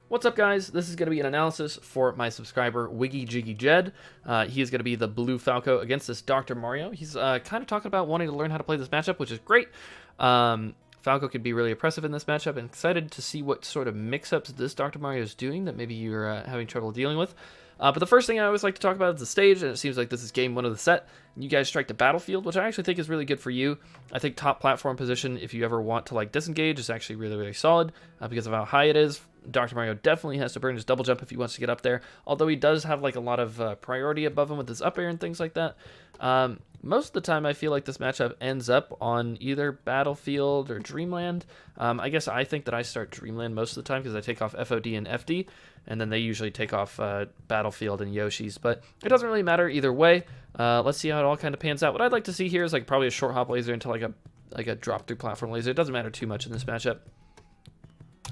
What's up, guys? This is going to be an analysis for my subscriber, WiggyJiggyJed. He is going to be the blue Falco against this Dr. Mario. He's kind of talking about wanting to learn how to play this matchup, which is great. Falco could be really oppressive in this matchup, and excited to see what sort of mix-ups this Dr. Mario is doing that maybe you're having trouble dealing with. But the first thing I always like to talk about is the stage, and it seems like this is game one of the set. You guys strike the battlefield, which I actually think is really good for you. I think top platform position, if you ever want to like disengage, is actually really, really solid because of how high it is. Dr. Mario definitely has to burn his double jump if he wants to get up there, although he does have like a lot of priority above him with his up air and things like that. Most of the time I feel like this matchup ends up on either Battlefield or Dreamland. I guess I think that I start Dreamland most of the time because I take off FOD and FD, and then they usually take off Battlefield and Yoshi's, but it doesn't really matter either way. Let's see how it all kind of pans out. What I'd like to see here is like probably a short hop laser into like a drop through platform laser. It doesn't matter too much in this matchup.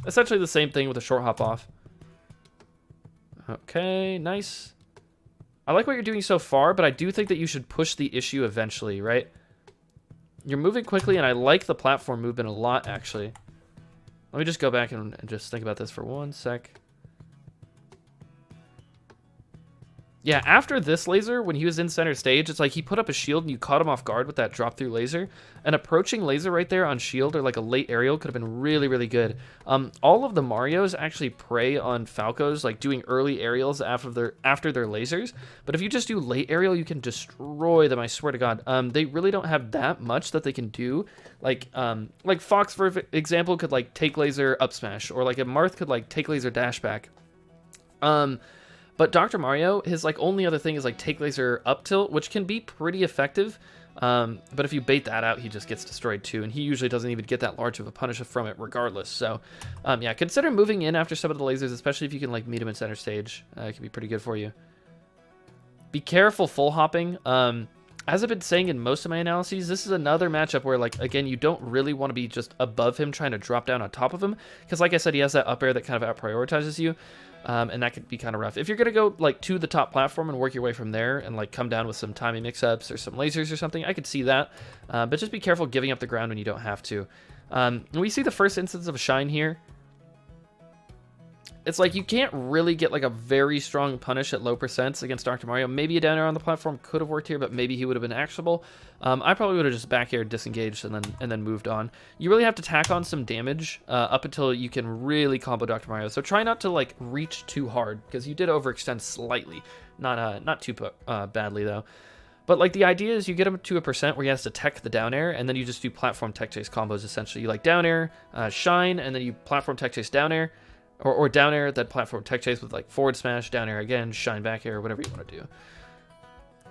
Essentially the same thing with a short hop off. Okay, nice. I like what you're doing so far, but I do think that you should push the issue eventually, right? You're moving quickly, and I like the platform movement a lot, actually. Let me just go back and just think about this for one sec. Yeah, after this laser, when he was in center stage, it's like he put up a shield and you caught him off guard with that drop through laser. An approaching laser right there on shield or like a late aerial could have been really, really good. All of the Marios actually prey on Falcos, like doing early aerials after their lasers. But if you just do late aerial, you can destroy them, I swear to God. They really don't have that much that they can do. Like Fox, for example, could like take laser up smash, or like a Marth could like take laser dash back. But Dr. Mario, his like only other thing is like take laser up tilt, which can be pretty effective. But if you bait that out, he just gets destroyed too, and he usually doesn't even get that large of a punish from it regardless. So yeah, consider moving in after some of the lasers, especially if you can like meet him in center stage. It can be pretty good for you. Be careful full hopping. As I've been saying in most of my analyses, this is another matchup where, like, again, you don't really want to be just above him trying to drop down on top of him, because like I said, he has that up air that kind of out-prioritizes you. And that could be kind of rough. If you're going to go like to the top platform and work your way from there and like come down with some timing mix-ups or some lasers or something, I could see that. But just be careful giving up the ground when you don't have to. We see the first instance of a shine here. It's like you can't really get like a very strong punish at low percents against Dr. Mario. Maybe a down air on the platform could have worked here, but maybe he would have been actionable. I probably would have just back air disengaged and then moved on. You really have to tack on some damage up until you can really combo Dr. Mario. So try not to like reach too hard, because you did overextend slightly, not too badly though. But like the idea is you get him to a percent where he has to tech the down air, and then you just do platform tech chase combos essentially. You like down air, shine, and then you platform tech chase down air. Or down air, that platform tech chase with like forward smash, down air again, shine back air, whatever you want to do.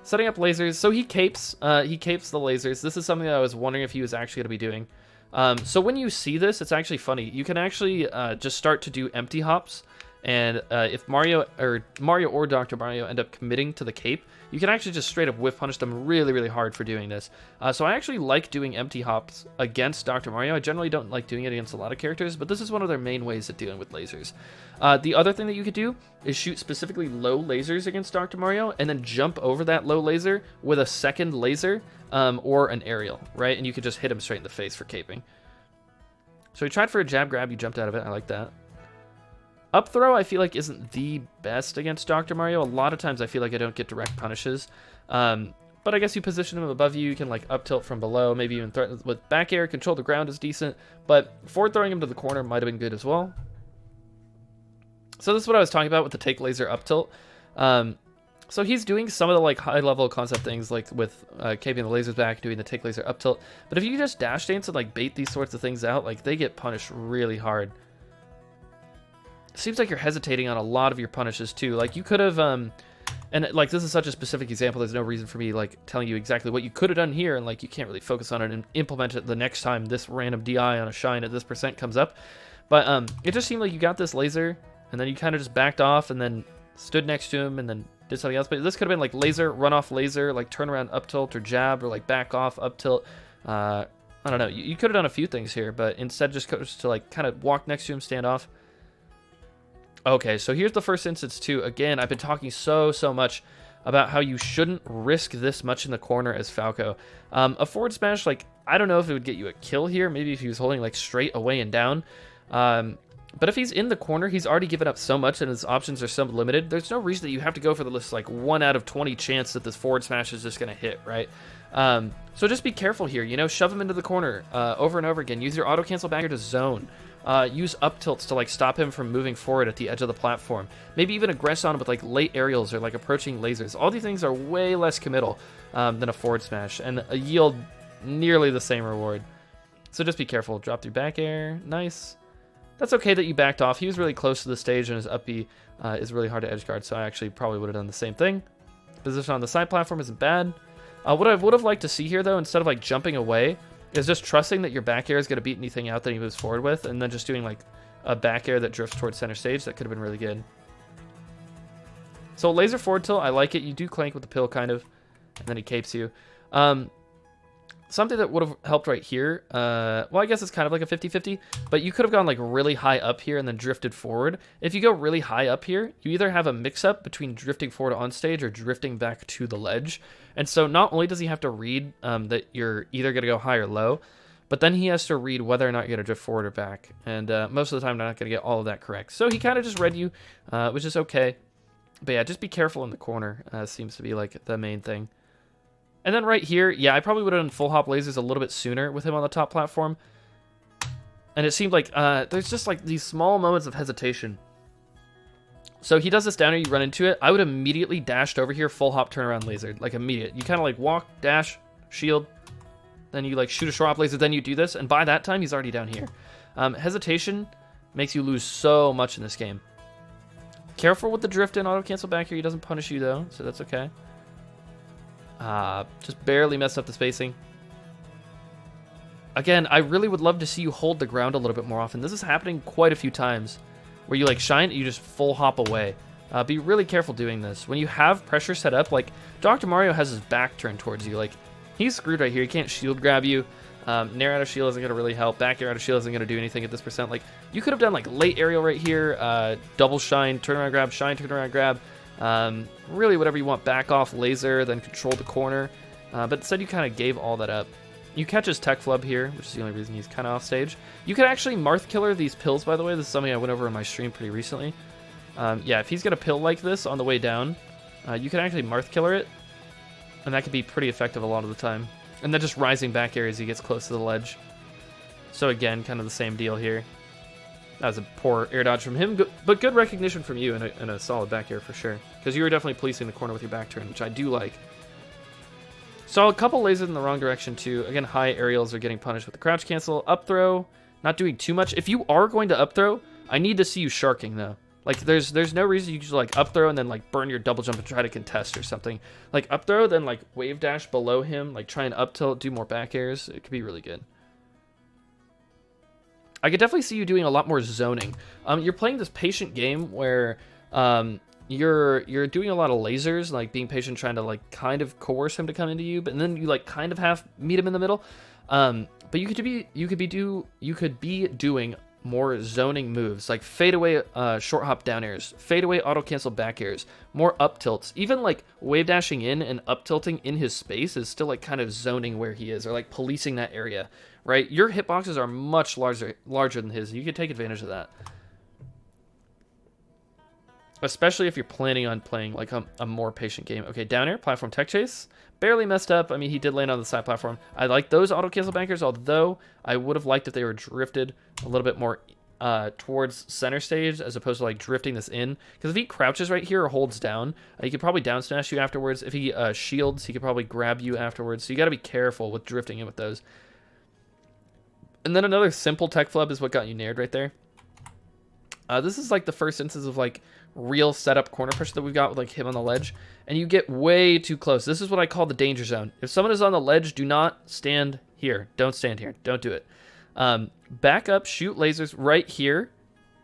Setting up lasers. So he capes the lasers. This is something that I was wondering if he was actually going to be doing. So when you see this, it's actually funny. You can actually just start to do empty hops. And if Mario or Dr. Mario end up committing to the cape, you can actually just straight up whiff punish them really, really hard for doing this. So I actually like doing empty hops against Dr. Mario. I generally don't like doing it against a lot of characters, but this is one of their main ways of dealing with lasers. The other thing that you could do is shoot specifically low lasers against Dr. Mario, and then jump over that low laser with a second laser or an aerial, right? And you could just hit him straight in the face for caping. So he tried for a jab grab, you jumped out of it. I like that. Up throw, I feel like, isn't the best against Dr. Mario. A lot of times I feel like I don't get direct punishes. But I guess you position him above you. You can like up tilt from below, maybe even threaten with back air. Control the ground is decent, but forward throwing him to the corner might have been good as well. So this is what I was talking about with the take laser up tilt. So he's doing some of the like high level concept things, like with caping the lasers back, doing the take laser up tilt. But if you just dash dance and like bait these sorts of things out, like they get punished really hard. Seems like you're hesitating on a lot of your punishes too. Like you could have, and like this is such a specific example, there's no reason for me like telling you exactly what you could have done here, and like you can't really focus on it and implement it the next time this random DI on a shine at this percent comes up. But it just seemed like you got this laser, and then you kind of just backed off, and then stood next to him, and then did something else. But this could have been like laser, run off laser, like turn around up tilt or jab, or like back off up tilt. I don't know. You could have done a few things here, but instead just to like kind of walk next to him, stand off. Okay, so here's the first instance too. Again, I've been talking so much about how you shouldn't risk this much in the corner as Falco. A forward smash, like, I don't know if it would get you a kill here. Maybe if he was holding like straight away and down. But if he's in the corner, he's already given up so much and his options are so limited. There's no reason that you have to go for the list like 1 out of 20 chance that this forward smash is just going to hit, right? So just be careful here. You know, shove him into the corner over and over again. Use your auto cancel backer to zone. Use up tilts to like stop him from moving forward at the edge of the platform. Maybe even aggress on him with like late aerials or like approaching lasers. All these things are way less committal than a forward smash and yield nearly the same reward. So just be careful. Drop through back air. Nice. That's okay that you backed off. He was really close to the stage and his up B is really hard to edge guard. So I actually probably would have done the same thing. Position on the side platform isn't bad. What I would have liked to see here though, instead of like jumping away, is just trusting that your back air is going to beat anything out that he moves forward with, and then just doing like a back air that drifts towards center stage. That could have been really good. So laser forward tilt, I like it. You do clank with the pill kind of, and then he capes you. Something that would have helped right here, well, I guess it's kind of like a 50-50, but you could have gone like really high up here and then drifted forward. If you go really high up here, you either have a mix-up between drifting forward on stage or drifting back to the ledge. And so not only does he have to read that you're either going to go high or low, but then he has to read whether or not you're going to drift forward or back. And most of the time, they're not going to get all of that correct. So he kind of just read you, which is okay. But yeah, just be careful in the corner, seems to be like the main thing. And then right here, yeah, I probably would have done full hop lasers a little bit sooner with him on the top platform. And it seemed like there's just like these small moments of hesitation. So he does this down here, you run into it. I would immediately dashed over here, full hop turnaround laser, like immediate. You kind of like walk, dash, shield, then you like shoot a short hop laser, then you do this. And by that time, he's already down here. Hesitation makes you lose so much in this game. Careful with the drift in auto cancel back here. He doesn't punish you though, so that's okay. Just barely messed up the spacing. Again, I really would love to see you hold the ground a little bit more often. This is happening quite a few times where you like shine, you just full hop away. Be really careful doing this. When you have pressure set up, like Dr. Mario has his back turned towards you. Like he's screwed right here. He can't shield grab you. Nair out of shield isn't going to really help. Back air out of shield isn't going to do anything at this percent. Like you could have done like late aerial right here, double shine, turnaround grab, shine, turnaround grab. Really whatever you want, back off laser, then control the corner, but instead you kind of gave all that up. You catch his tech flub here, which is the only reason he's kind of off stage. You could actually Marth killer these pills, by the way. This is something I went over in my stream pretty recently. Yeah, if he's gonna pill like this on the way down, you can actually Marth killer it, and that could be pretty effective a lot of the time. And then just rising back air as he gets close to the ledge. So again, kind of the same deal here. That was a poor air dodge from him, but good recognition from you and a solid back air for sure. Because you were definitely policing the corner with your back turn, which I do like. Saw a couple lasers in the wrong direction too. Again, high aerials are getting punished with the crouch cancel. Up throw, not doing too much. If you are going to up throw, I need to see you sharking though. Like there's no reason you could just like up throw and then like burn your double jump and try to contest or something. Like up throw, then like wave dash below him, like try and up tilt, do more back airs. It could be really good. I could definitely see you doing a lot more zoning. You're playing this patient game where you're doing a lot of lasers, like being patient, trying to like kind of coerce him to come into you, but then you like kind of have meet him in the middle. But you could be doing more zoning moves, like fade away short hop down airs, fade away auto cancel back airs, more up tilts. Even like wave dashing in and up tilting in his space is still like kind of zoning where he is, or like policing that area. Right, your hitboxes are much larger than his. You could take advantage of that, especially if you're planning on playing like a more patient game. Okay, down air, platform tech chase, barely messed up. I mean, he did land on the side platform. I like those auto cancel bankers, although I would have liked if they were drifted a little bit more towards center stage as opposed to like drifting this in. Because if he crouches right here or holds down, he could probably down smash you afterwards. If he shields, he could probably grab you afterwards. So you got to be careful with drifting in with those. And then another simple tech flub is what got you nared right there. This is like the first instance of like real setup corner pressure that we've got with like him on the ledge. And you get way too close. This is what I call the danger zone. If someone is on the ledge, do not stand here. Don't stand here. Don't do it. Back up, shoot lasers right here.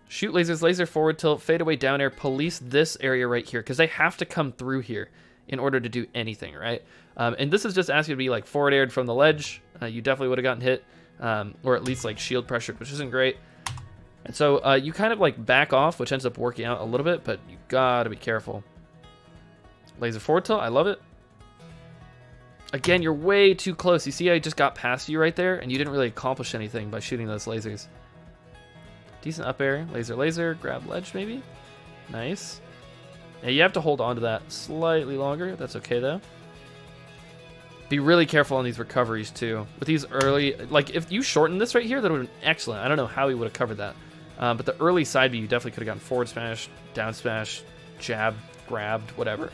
Shoot lasers, laser forward tilt, fade away down air, police this area right here. Because they have to come through here in order to do anything, right? And this is just asking you to be like forward aired from the ledge. You definitely would have gotten hit. Or at least like shield pressured, which isn't great. And so you kind of like back off, which ends up working out a little bit, but you gotta be careful. Laser forward tilt, I love it. Again, you're way too close. You see I just got past you right there, and you didn't really accomplish anything by shooting those lasers. Decent up air. Laser, laser. Grab ledge, maybe. Nice. Yeah, you have to hold on to that slightly longer. That's okay, though. Be really careful on these recoveries, too. With these early... Like, if you shorten this right here, that would have been excellent. I don't know how he would have covered that. But the early side B, you definitely could have gotten forward smash, down smash, jab, grabbed, whatever.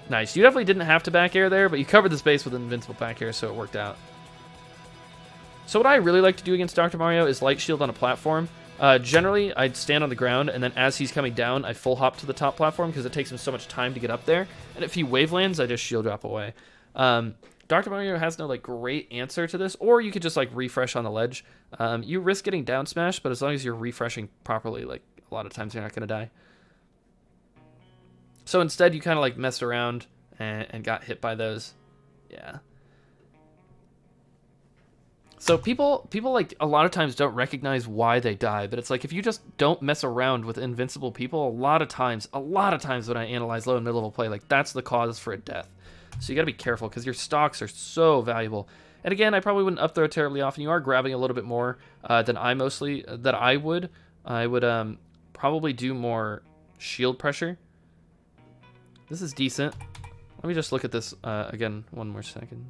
Nice. You definitely didn't have to back air there, but you covered the space with an invincible back air, so it worked out. So what I really like to do against Dr. Mario is light shield on a platform. Generally, I'd stand on the ground, and then as he's coming down, I full hop to the top platform because it takes him so much time to get up there. And if he wave lands, I just shield drop away. Dr. Mario has no like great answer to this, or you could just like refresh on the ledge. You risk getting down smash, but as long as you're refreshing properly, like a lot of times you're not going to die. So instead, you kind of like messed around and got hit by those. Yeah. So people like a lot of times don't recognize why they die, but it's like if you just don't mess around with invincible people, a lot of times when I analyze low and mid-level play, like that's the cause for a death. So you got to be careful because your stocks are so valuable. And again, I probably wouldn't up throw terribly often. You are grabbing a little bit more than I would. I would probably do more shield pressure. This is decent. Let me just look at this again one more second.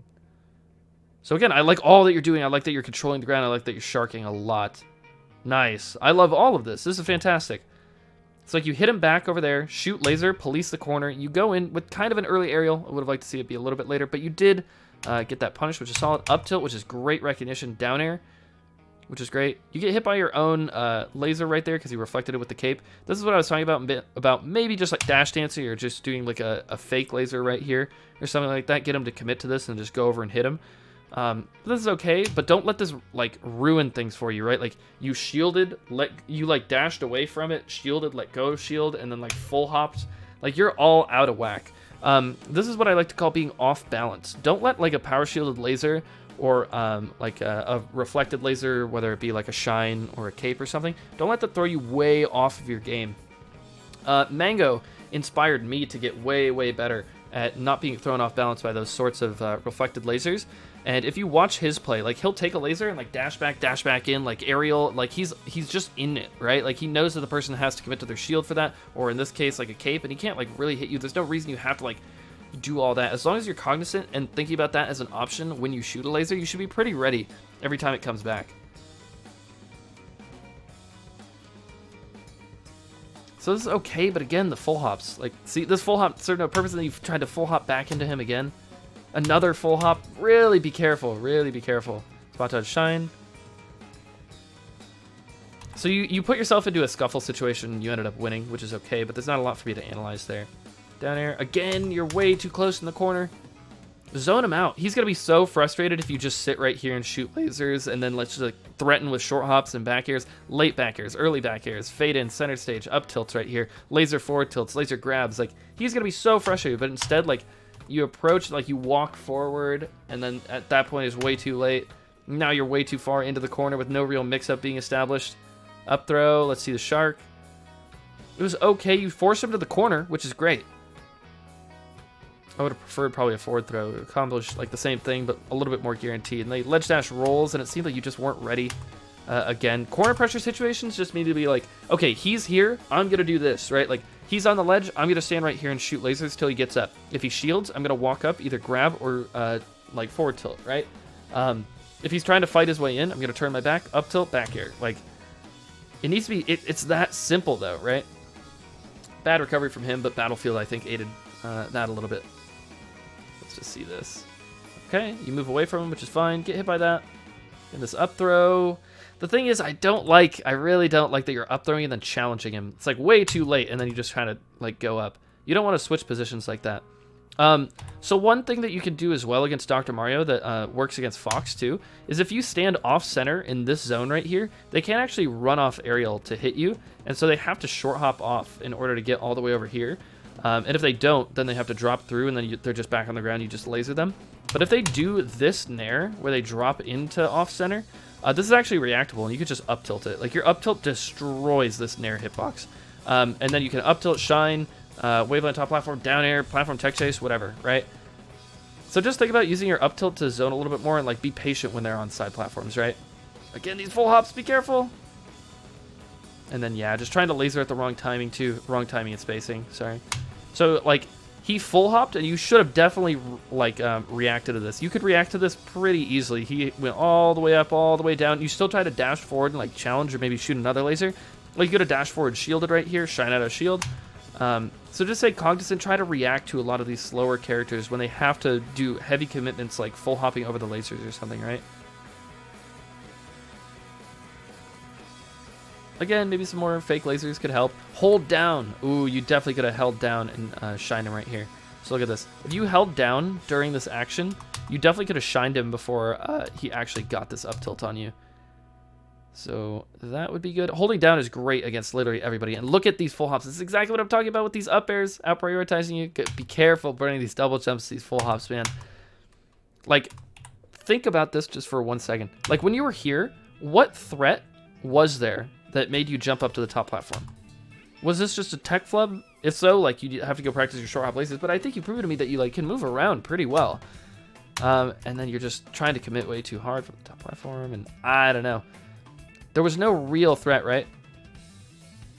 So again, I like all that you're doing. I like that you're controlling the ground. I like that you're sharking a lot. Nice. I love all of this. This is fantastic. It's like you hit him back over there, shoot laser, police the corner. You go in with kind of an early aerial. I would have liked to see it be a little bit later, but you did get that punish, which is solid. Up tilt, which is great recognition. Down air, which is great. You get hit by your own laser right there because you reflected it with the cape. This is what I was talking about maybe just like dash dancing or just doing like a fake laser right here or something like that. Get him to commit to this and just go over and hit him. This is okay, but don't let this like ruin things for you, right? Like you shielded, you like dashed away from it, shielded, let go of shield, and then like full hopped. Like you're all out of whack. This is what I like to call being off balance. Don't let like a power shielded laser or like a reflected laser, whether it be like a shine or a cape or something, don't let that throw you way off of your game. Mango inspired me to get way better at not being thrown off balance by those sorts of reflected lasers. And if you watch his play, like he'll take a laser and like dash back in, like aerial, like he's just in it, right? Like he knows that the person has to commit to their shield for that, or in this case, like a cape, and he can't like really hit you. There's no reason you have to like do all that. As long as you're cognizant and thinking about that as an option when you shoot a laser, you should be pretty ready every time it comes back. So this is okay, but again, the full hops. Like, see, this full hop served no purpose, and then you've tried to full hop back into him again. Another full hop. Really be careful. Really be careful. Spot dodge shine. So you put yourself into a scuffle situation. You ended up winning, which is okay, but there's not a lot for me to analyze there. Down air. Again, you're way too close in the corner. Zone him out. He's going to be so frustrated if you just sit right here and shoot lasers and then let's just like threaten with short hops and back airs, late back airs, early back airs, fade in, center stage, up tilts right here, laser forward tilts, laser grabs. Like, he's going to be so frustrated, but instead, like, you approach, like, you walk forward, and then at that point it's way too late. Now you're way too far into the corner with no real mix-up being established. Up throw. Let's see the shark. It was okay. You forced him to the corner, which is great. I would have preferred probably a forward throw. It accomplished like the same thing, but a little bit more guaranteed. And they ledge dash rolls, and it seemed like you just weren't ready. Again, corner pressure situations just need to be like, okay, he's here, I'm going to do this, right? Like, he's on the ledge, I'm going to stand right here and shoot lasers till he gets up. If he shields, I'm going to walk up, either grab or like forward tilt, right? If he's trying to fight his way in, I'm going to turn my back, up tilt, back air. Like, it needs to be, it's that simple though, right? Bad recovery from him, but Battlefield, I think, aided that a little bit. Let's just see this. Okay, you move away from him, which is fine. Get hit by that. And this up throw. The thing is, I really don't like that you're up throwing and then challenging him. It's like way too late, and then you just try to like go up. You don't want to switch positions like that. So one thing that you can do as well against Dr. Mario that works against Fox too, is if you stand off center in this zone right here, they can't actually run off aerial to hit you, and so they have to short hop off in order to get all the way over here. And if they don't, then they have to drop through, and then they're just back on the ground. You just laser them. But if they do this nair, where they drop into off center, this is actually reactable, and you can just up tilt it. Like, your up tilt destroys this nair hitbox. And then you can up tilt, shine, waveland top platform, down air, platform tech chase, whatever, right? So just think about using your up tilt to zone a little bit more, and like be patient when they're on side platforms, right? Again, these full hops, be careful. And then, yeah, just trying to laser at the wrong timing, too. Wrong timing and spacing, sorry. So, like, he full hopped, and you should have definitely, like, reacted to this. You could react to this pretty easily. He went all the way up, all the way down. You still try to dash forward and, like, challenge or maybe shoot another laser. Like, you could have dash forward shielded right here, shine out a shield. So just say cognizant, try to react to a lot of these slower characters when they have to do heavy commitments like full hopping over the lasers or something, right? Again, maybe some more fake lasers could help. Hold down. Ooh, you definitely could have held down and shined him right here. So look at this. If you held down during this action, you definitely could have shined him before he actually got this up tilt on you. So that would be good. Holding down is great against literally everybody. And look at these full hops. This is exactly what I'm talking about with these up airs, out prioritizing you. Be careful burning these double jumps, these full hops, man. Like, think about this just for 1 second. Like, when you were here, what threat was there that made you jump up to the top platform? Was this just a tech flub? If so, like, you have to go practice your short hop lasers. But I think you've proven to me that you, like, can move around pretty well. And then you're just trying to commit way too hard from the top platform. And I don't know. There was no real threat, right?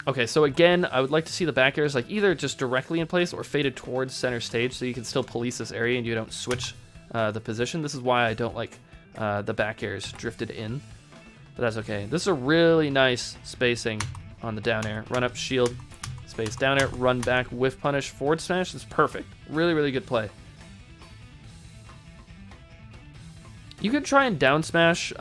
Okay, so again, I would like to see the back airs like either just directly in place or faded towards center stage so you can still police this area and you don't switch the position. This is why I don't like the back airs drifted in, but that's okay. This is a really nice spacing on the down air. Run up, shield, space, down air, run back, whiff punish, forward smash. This is perfect. Really, really good play. You could try and down smash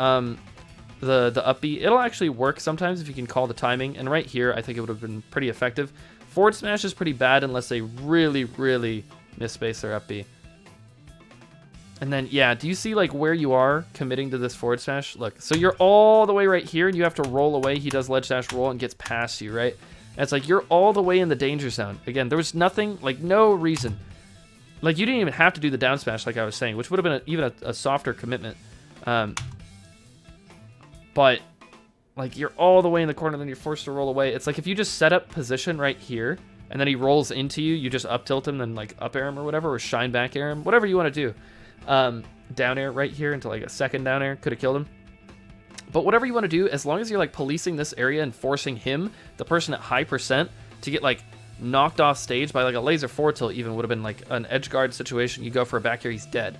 the up B. It'll actually work sometimes if you can call the timing, and right here I think it would have been pretty effective. Forward smash is pretty bad unless they really, really misspace their up B. And then, yeah, do you see like where you are committing to this forward smash? Look, so you're all the way right here and you have to roll away. He does ledge dash roll and gets past you, right? And it's like you're all the way in the danger zone. Again, there was nothing, like no reason. Like you didn't even have to do the down smash like I was saying, which would have been even a softer commitment. But, like, you're all the way in the corner, then you're forced to roll away. It's like if you just set up position right here, and then he rolls into you, you just up tilt him, then, like, up air him or whatever, or shine back air him, whatever you want to do. Down air right here into, like, a second down air. Could have killed him. But whatever you want to do, as long as you're, like, policing this area and forcing him, the person at high percent, to get, like, knocked off stage by, like, a laser forward tilt even would have been, like, an edge guard situation. You go for a back air, he's dead.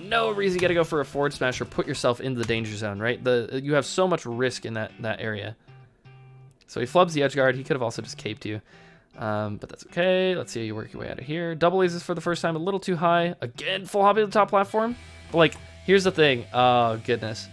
No reason you gotta go for a forward smash or put yourself into the danger zone, right? You have so much risk in that area. So he flubs the edge guard. He could have also just caped you. But that's okay. Let's see how you work your way out of here. Double lasers for the first time, a little too high. Again, full hop at the top platform. But, like, here's the thing. Oh, goodness.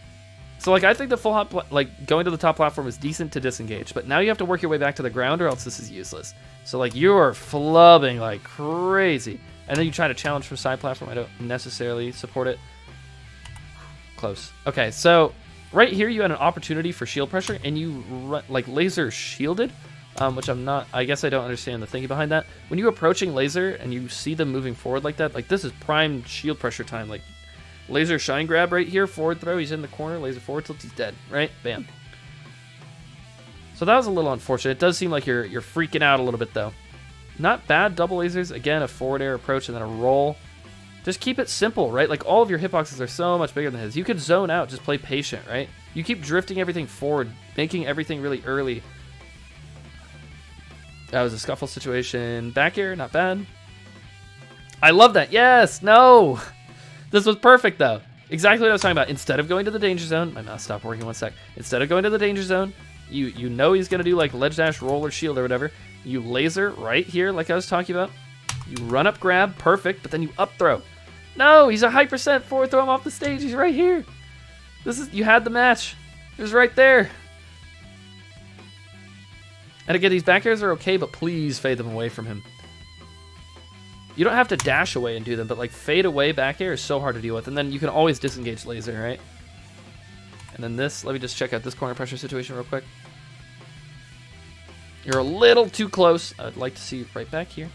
So, like, I think the full hop, like, going to the top platform is decent to disengage. But now you have to work your way back to the ground or else this is useless. So, like, you are flubbing like crazy. And then you try to challenge from side platform. I don't necessarily support it. Close. Okay, so right here you had an opportunity for shield pressure, and you like laser shielded, which I'm not. I guess I don't understand the thinking behind that. When you're approaching laser and you see them moving forward like that, like this is prime shield pressure time. Like laser shine grab right here, forward throw. He's in the corner. Laser forward tilt. He's dead. Right? Bam. So that was a little unfortunate. It does seem like you're freaking out a little bit though. Not bad double lasers. Again, a forward air approach and then a roll. Just keep it simple, right? Like all of your hitboxes are so much bigger than his. You could zone out, just play patient, right? You keep drifting everything forward, making everything really early. That was a scuffle situation. Back air, not bad. I love that. Yes, no. This was perfect though. Exactly what I was talking about. Instead of going to the danger zone, my mouse stopped working 1 sec. Instead of going to the danger zone, you know he's gonna do like ledge dash, roll, or shield or whatever. You laser right here, like I was talking about. You run up, grab, perfect, but then you up throw. No, he's a high percent forward throw him off the stage. He's right here. You had the match. It was right there. And again, these back airs are okay, but please fade them away from him. You don't have to dash away and do them, but like fade away back air is so hard to deal with. And then you can always disengage laser, right? And then this, let me just check out this corner pressure situation real quick. You're a little too close. I'd like to see you right back here.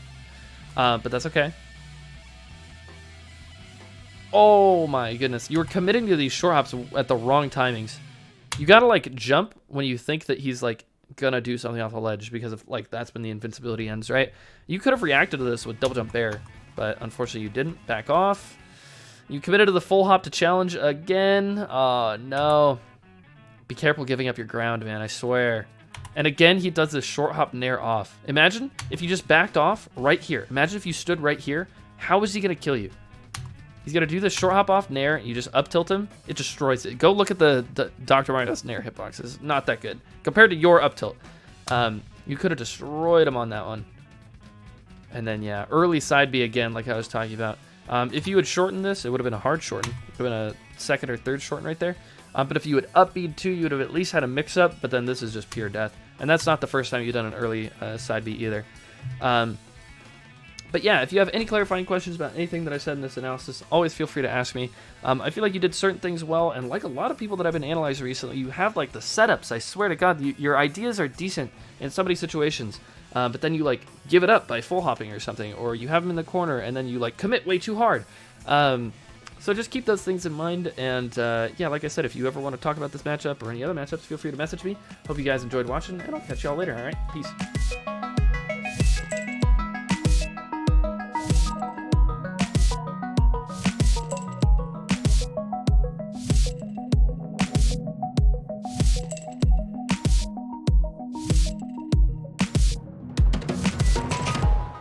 But that's okay. Oh my goodness. You were committing to these short hops at the wrong timings. You gotta like jump when you think that he's like gonna do something off the ledge because of like that's when the invincibility ends, right? You could have reacted to this with double jump bear, but unfortunately you didn't. Back off. You committed to the full hop to challenge again. Oh no. Be careful giving up your ground, man, I swear. And again, he does this short hop nair off. Imagine if you just backed off right here. Imagine if you stood right here. How is he going to kill you? He's going to do this short hop off nair, and you just up tilt him. It destroys it. Go look at the Dr. Mario's nair hitbox. It's not that good. Compared to your up tilt. You could have destroyed him on that one. And then, yeah, early side B again, like I was talking about. If you had shortened this, it would have been a hard shorten. It would have been a second or third shorten right there. But if you had up B too, you would have at least had a mix-up, but then this is just pure death. And that's not the first time you've done an early side B either. But yeah, if you have any clarifying questions about anything that I said in this analysis, always feel free to ask me. I feel like you did certain things well, and like a lot of people that I've been analyzing recently, you have like the setups. I swear to God, your ideas are decent in some of these situations, but then you like give it up by full hopping or something, or you have them in the corner and then you like commit way too hard. So just keep those things in mind, and yeah, like I said, if you ever want to talk about this matchup or any other matchups, feel free to message me. Hope you guys enjoyed watching, and I'll catch y'all later, alright? Peace.